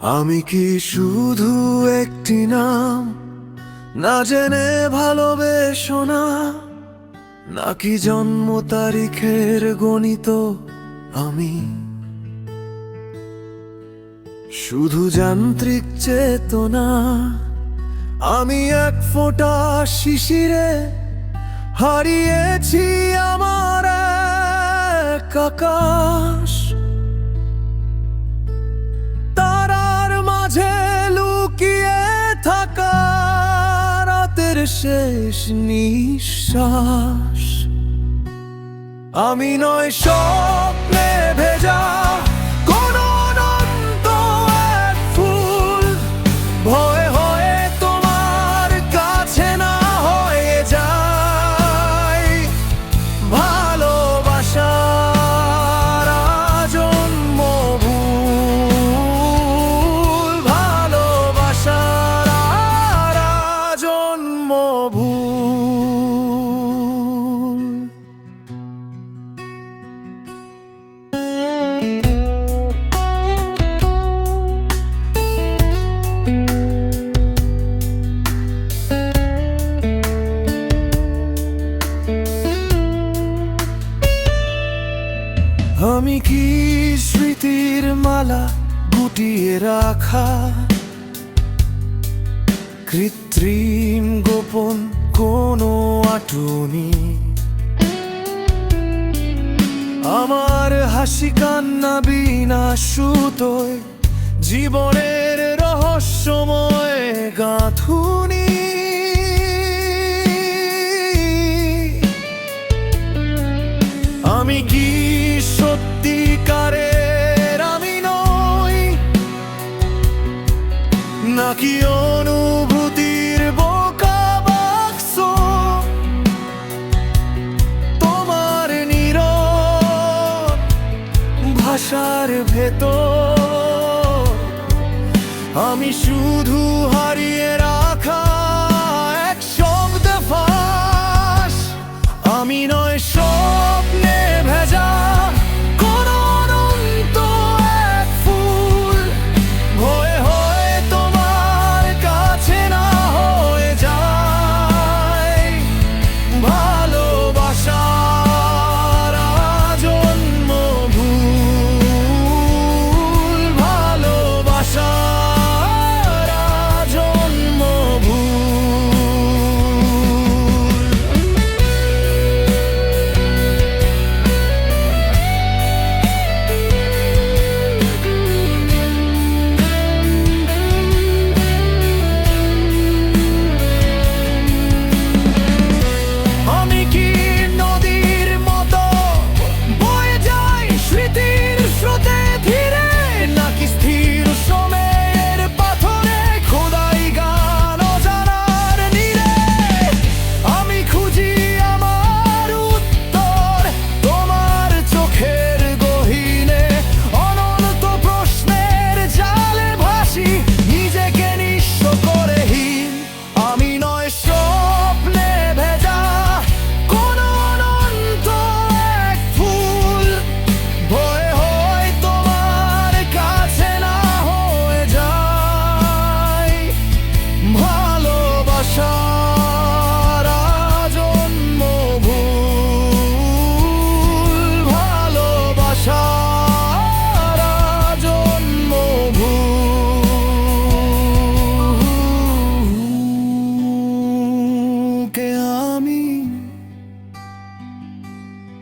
আমি কি শুধু একটি নাম, না জেনে ভালোবেসো না, নাকি জন্ম তারিখের গণিত আমি? শুধু যান্ত্রিক চেতনা, আমি এক ফোঁটা শিশিরে হারিয়েছি আমার এক আকাশ। তারার মাঝে লুকিয়ে থাকা রাতের শেষ নিঃশ্বাস। আমি নয় স্বপ্নে ভেজা কোন অনন্ত এক ফুল, ভয়ে হয়ে তোমার কাছে না হয়ে যায় ভালোবাসার আজন্ম ভুল, ভালোবাসার আজন্ম ভুল। আমি কি স্মৃতির মালা গুটিয়ে রাখা, কৃত্রিম গোপন কোনো আটুনি? আমার হাসি কান্না বিনা সুতোয় জীবনের রহস্যময় গাঁথুনি। আমি কি সত্যিকারের আমি নই, নাকি অনুভূতির বোকা বাক্স? তোমার নীরব ভাষার ভেতর আমি শুধু হারিয়ে রাখা এক শব্দ ফাঁস। আমি নয় স্বপ্নে ভেজা কোন অনন্ত এক ফুল, ভয়ে হয়ে তোমার কাছে না হয়ে যায় ভালোবাসার আজন্ম ভুল, ভালোবাসার আজন্ম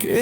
কে